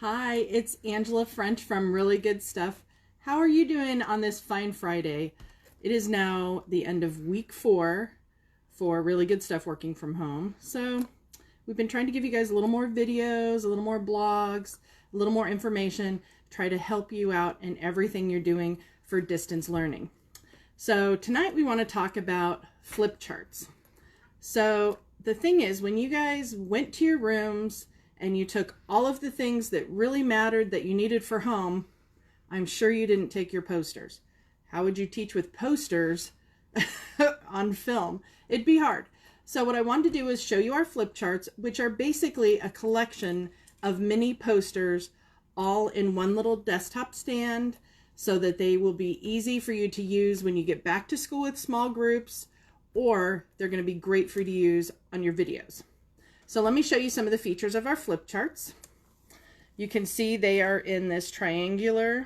Hi, it's Angela French from Really Good Stuff. How are you doing on this fine Friday? It is now the end of week 4 for Really Good Stuff working from home. So we've been trying to give you guys a little more videos, a little more blogs, a little more information, try to help you out in everything you're doing for distance learning. So tonight we want to talk about flip charts. So the thing is, when you guys went to your rooms and you took all of the things that really mattered that you needed for home, I'm sure you didn't take your posters. How would you teach with posters on film? It'd be hard. So what I wanted to do is show you our flip charts, which are basically a collection of mini posters all in one little desktop stand so that they will be easy for you to use when you get back to school with small groups, or they're going to be great for you to use on your videos. So let me show you some of the features of our flip charts. You can see they are in this triangular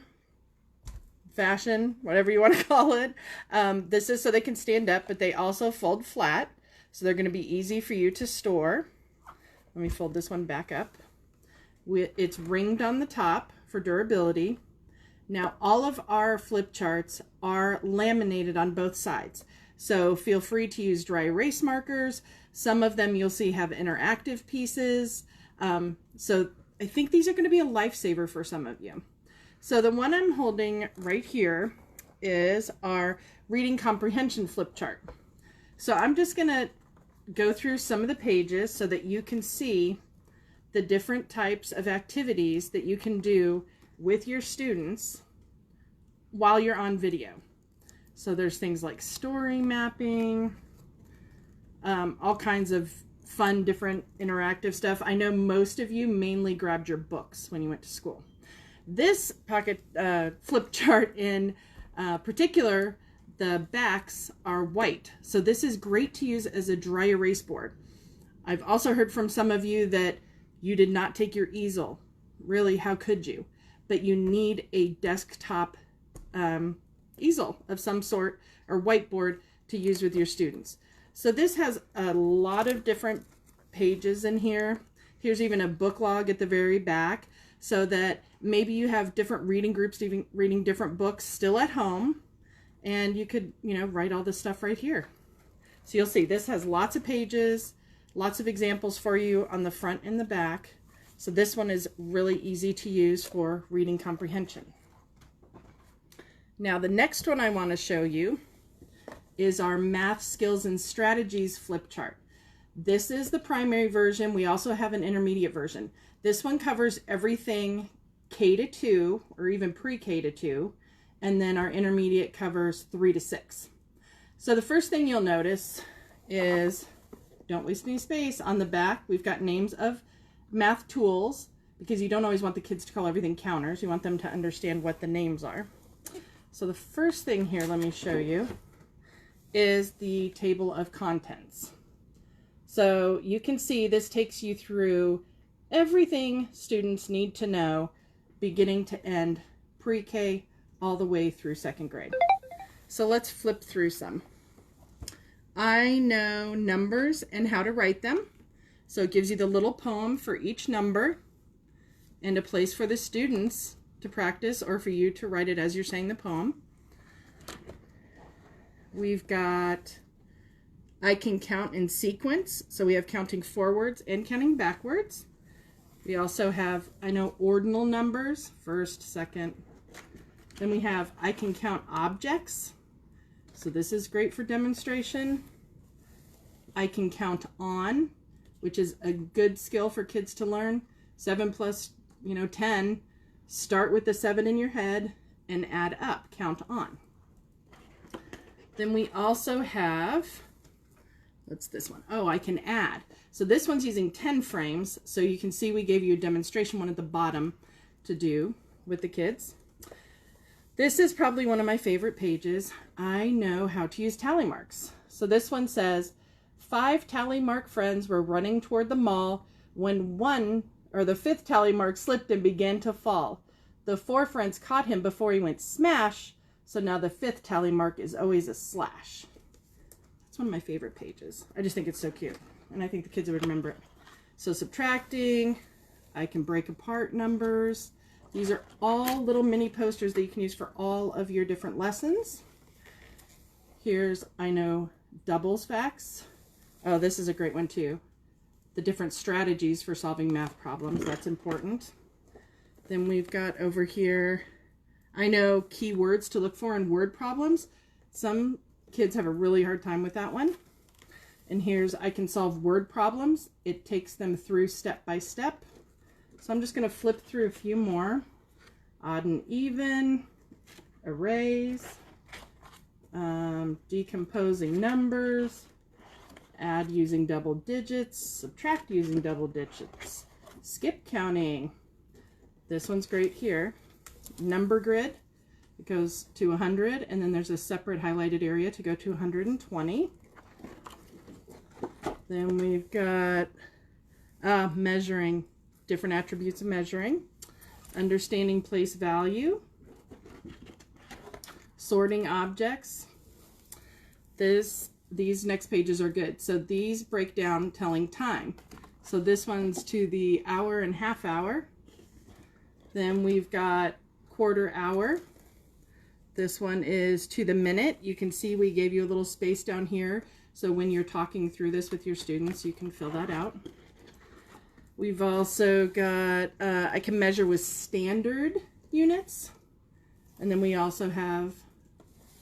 fashion, whatever you want to call it. This is so they can stand up, but they also fold flat. So they're going to be easy for you to store. Let me fold this one back up. It's ringed on the top for durability. Now all of our flip charts are laminated on both sides. So feel free to use dry erase markers. Some of them you'll see have interactive pieces. So I think these are going to be a lifesaver for some of you. So the one I'm holding right here is our reading comprehension flip chart. So I'm just going to go through some of the pages so that you can see the different types of activities that you can do with your students while you're on video. So there's things like story mapping, all kinds of fun, different interactive stuff. I know most of you mainly grabbed your books when you went to school. This pocket flip chart in particular, the backs are white. So this is great to use as a dry erase board. I've also heard from some of you that you did not take your easel. Really, how could you? But you need a desktop easel of some sort or whiteboard to use with your students. So this has a lot of different pages in here. Here's even a book log at the very back so that maybe you have different reading groups reading different books still at home, and you could, write all this stuff right here. So you'll see this has lots of pages, lots of examples for you on the front and the back. So this one is really easy to use for reading comprehension. Now the next one I want to show you is our math skills and strategies flip chart. This is the primary version. We also have an intermediate version. This one covers everything K to 2 or even pre-K to 2, and then our intermediate covers 3 to 6. So the first thing you'll notice is, don't waste any space, on the back we've got names of math tools, because you don't always want the kids to call everything counters. You want them to understand what the names are. So the first thing here, let me show you, is the table of contents. So you can see this takes you through everything students need to know, beginning to end, pre-K all the way through 2nd grade. So let's flip through some. I know numbers and how to write them. So it gives you the little poem for each number and a place for the students to practice or for you to write it as you're saying the poem. We've got I can count in sequence. So we have counting forwards and counting backwards. We also have I know ordinal numbers, first, second. Then we have I can count objects. So this is great for demonstration. I can count on, which is a good skill for kids to learn. 7 plus, 10. Start with the 7 in your head and add up, count on. Then we also have, what's this one? Oh, I can add. So this one's using 10 frames. So you can see we gave you a demonstration one at the bottom to do with the kids. This is probably one of my favorite pages. I know how to use tally marks. So this one says, 5 tally mark friends were running toward the mall when the 5th tally mark slipped and began to fall. The 4 friends caught him before he went smash, so now the 5th tally mark is always a slash. It's one of my favorite pages. I just think it's so cute, and I think the kids would remember it. So subtracting, I can break apart numbers. These are all little mini posters that you can use for all of your different lessons. Here's, I know, doubles facts. Oh, this is a great one too. The different strategies for solving math problems. That's important. Then we've got over here, I know, keywords to look for in word problems. Some kids have a really hard time with that one. And here's, I can solve word problems. It takes them through step by step. So I'm just going to flip through a few more. Odd and even, arrays, decomposing numbers, add using double digits, subtract using double digits, skip counting. This one's great here. Number grid, it goes to 100, and then there's a separate highlighted area to go to 120. Then we've got measuring, different attributes of measuring, understanding place value, sorting objects. These next pages are good. So these break down telling time. So this one's to the hour and half hour. Then we've got quarter hour. This one is to the minute. You can see we gave you a little space down here. So when you're talking through this with your students, you can fill that out. We've also got, I can measure with standard units. And then we also have,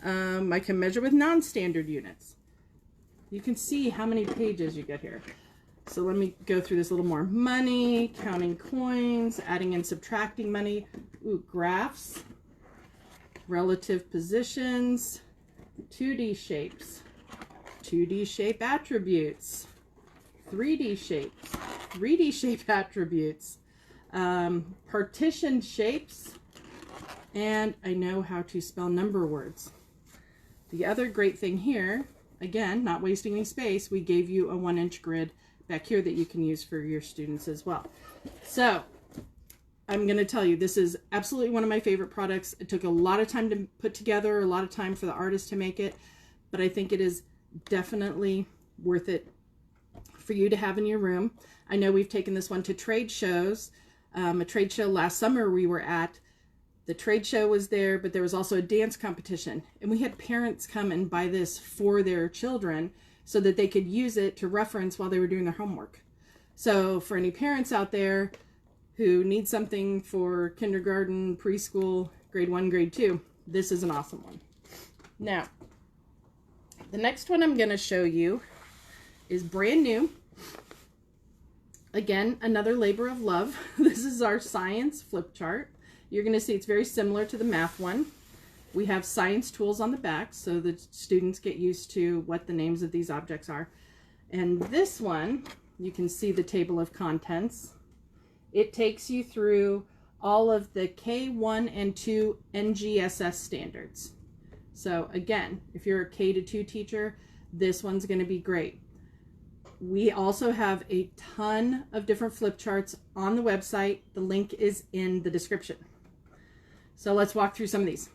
I can measure with non-standard units. You can see how many pages you get here. So let me go through this a little more. Money, counting coins, adding and subtracting money. Ooh, graphs, relative positions, 2D shapes, 2D shape attributes, 3D shapes, 3D shape attributes, partition shapes, and I know how to spell number words. The other great thing here, again, not wasting any space, we gave you a 1-inch grid back here that you can use for your students as well. So I'm going to tell you, this is absolutely one of my favorite products. It took a lot of time to put together, a lot of time for the artist to make it, but I think it is definitely worth it for you to have in your room. I know we've taken this one to trade shows. A trade show last summer we were at. The trade show was there, but there was also a dance competition. And we had parents come and buy this for their children so that they could use it to reference while they were doing their homework. So for any parents out there who need something for kindergarten, preschool, grade 1, grade 2, this is an awesome one. Now, the next one I'm going to show you is brand new. Again, another labor of love. This is our science flip chart. You're going to see it's very similar to the math one. We have science tools on the back so that students get used to what the names of these objects are. And this one, you can see the table of contents. It takes you through all of the K1 and 2 NGSS standards. So again, if you're a K-2 teacher, this one's going to be great. We also have a ton of different flip charts on the website. The link is in the description. So let's walk through some of these.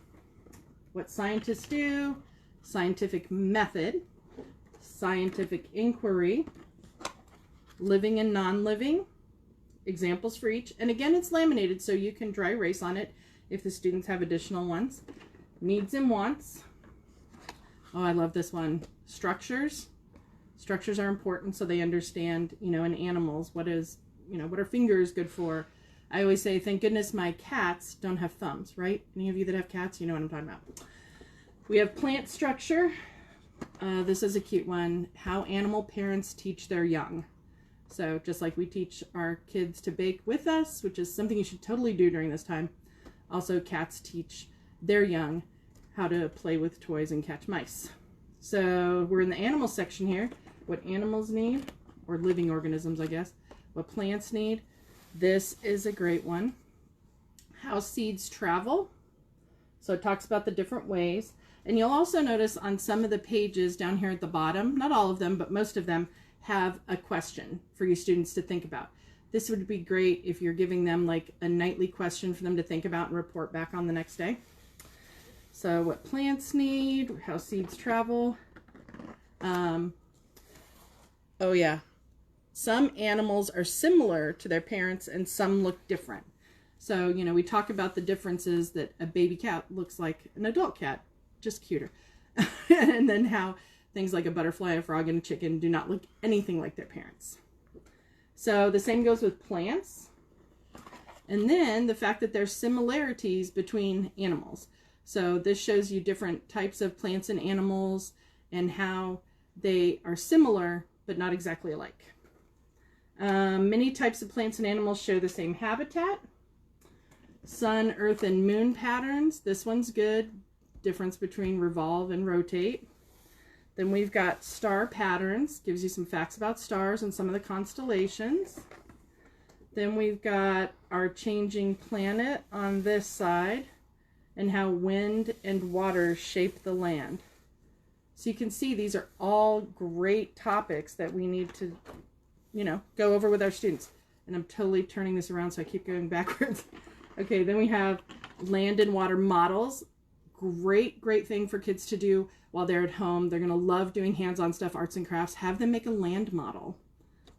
What scientists do, scientific method, scientific inquiry, living and non-living, examples for each. And again, it's laminated so you can dry erase on it if the students have additional ones. Needs and wants. Oh, I love this one. Structures. Structures are important so they understand, in animals, what are fingers good for. I always say, thank goodness my cats don't have thumbs, right? Any of you that have cats, you know what I'm talking about. We have plant structure. This is a cute one. How animal parents teach their young. So just like we teach our kids to bake with us, which is something you should totally do during this time, also cats teach their young how to play with toys and catch mice. So we're in the animal section here. What animals need, or living organisms, I guess. What plants need. This is a great one. How seeds travel. So it talks about the different ways. And you'll also notice on some of the pages down here at the bottom, not all of them, but most of them have a question for you students to think about. This would be great if you're giving them like a nightly question for them to think about and report back on the next day. So what plants need, how seeds travel. Oh yeah, some animals are similar to their parents and some look different. So, you know, we talk about the differences that a baby cat looks like an adult cat, just cuter. And then how things like a butterfly, a frog, and a chicken do not look anything like their parents. So the same goes with plants. And then the fact that there's similarities between animals. So this shows you different types of plants and animals and how they are similar but not exactly alike. Many types of plants and animals share the same habitat. Sun, earth, and moon patterns. This one's good. Difference between revolve and rotate. Then we've got star patterns. Gives you some facts about stars and some of the constellations. Then we've got our changing planet on this side and how wind and water shape the land. So you can see these are all great topics that we need to, you know, go over with our students. And I'm totally turning this around so I keep going backwards. Okay, then we have land and water models. Great thing for kids to do while they're at home. They're going to love doing hands-on stuff, arts and crafts. Have them make a land model.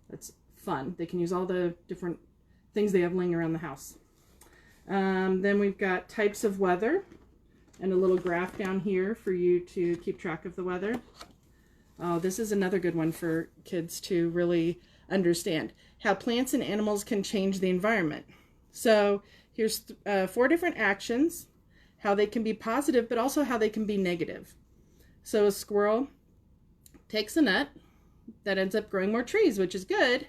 That's fun. They can use all the different things they have laying around the house. Then we've got types of weather and a little graph down here for you to keep track of the weather. Oh, this is another good one for kids to really understand. How plants and animals can change the environment. So here's 4 different actions, how they can be positive, but also how they can be negative. So a squirrel takes a nut that ends up growing more trees, which is good.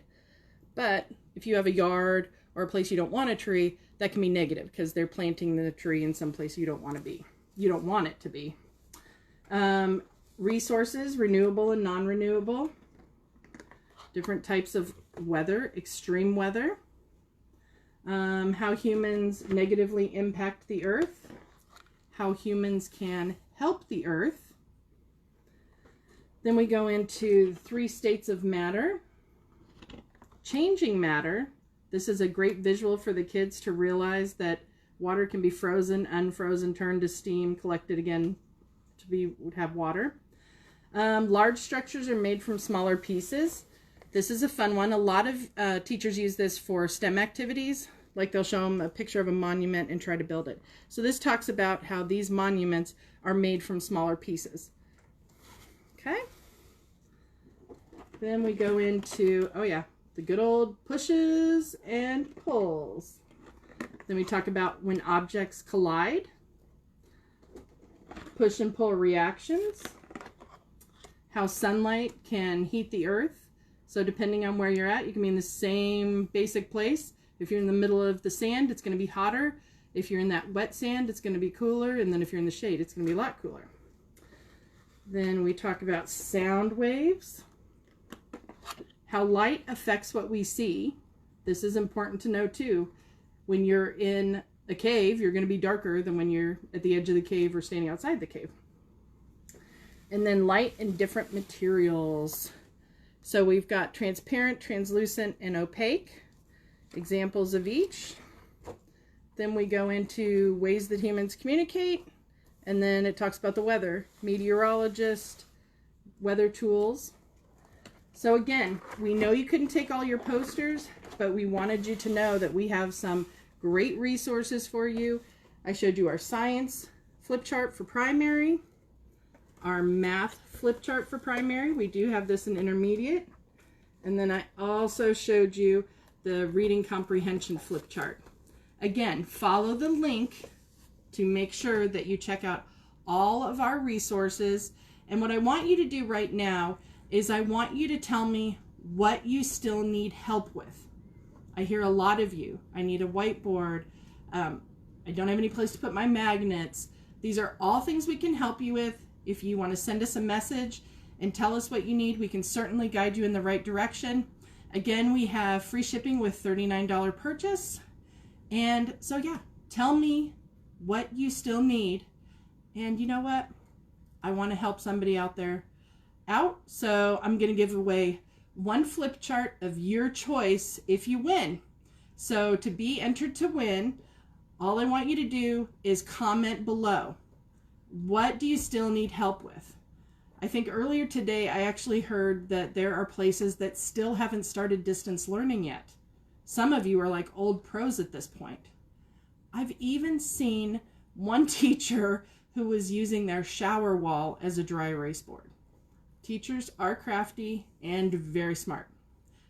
But if you have a yard or a place you don't want a tree, that can be negative because they're planting the tree in some place you don't want to be. You don't want it to be. Resources, renewable and non-renewable. Different types of weather, extreme weather. How humans negatively impact the earth. How humans can help the earth. Then we go into 3 states of matter. Changing matter. This is a great visual for the kids to realize that water can be frozen, unfrozen, turned to steam, collected again to have water. Large structures are made from smaller pieces. This is a fun one. A lot of teachers use this for STEM activities. Like they'll show them a picture of a monument and try to build it. So this talks about how these monuments are made from smaller pieces. Okay. Then we go into, oh yeah, the good old pushes and pulls. Then we talk about when objects collide. Push and pull reactions. How sunlight can heat the earth. So depending on where you're at, you can be in the same basic place. If you're in the middle of the sand, it's going to be hotter. If you're in that wet sand, it's going to be cooler. And then if you're in the shade, it's going to be a lot cooler. Then we talk about sound waves. How light affects what we see. This is important to know too. When you're in a cave, you're going to be darker than when you're at the edge of the cave or standing outside the cave. And then light and different materials. So we've got transparent, translucent, and opaque. Examples of each. Then we go into ways that humans communicate. And then it talks about the weather. Meteorologist, weather tools. So again, we know you couldn't take all your posters, but we wanted you to know that we have some great resources for you. I showed you our science flip chart for primary, our math flip chart for primary. We do have this in intermediate. And then I also showed you the reading comprehension flip chart. Again, follow the link to make sure that you check out all of our resources. And what I want you to do right now is I want you to tell me what you still need help with. I hear a lot of you. I need a whiteboard. I don't have any place to put my magnets. These are all things we can help you with. If you want to send us a message and tell us what you need, we can certainly guide you in the right direction. Again, we have free shipping with $39 purchase. And so yeah, tell me what you still need. And you know what? I want to help somebody out there out. So I'm going to give away 1 flip chart of your choice if you win. So to be entered to win, all I want you to do is comment below. What do you still need help with? I think earlier today I actually heard that there are places that still haven't started distance learning yet. Some of you are like old pros at this point. I've even seen one teacher who was using their shower wall as a dry erase board. Teachers are crafty and very smart.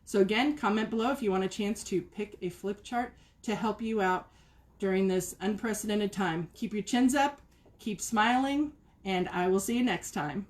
So again, comment below if you want a chance to pick a flip chart to help you out during this unprecedented time. Keep your chins up, keep smiling, and I will see you next time.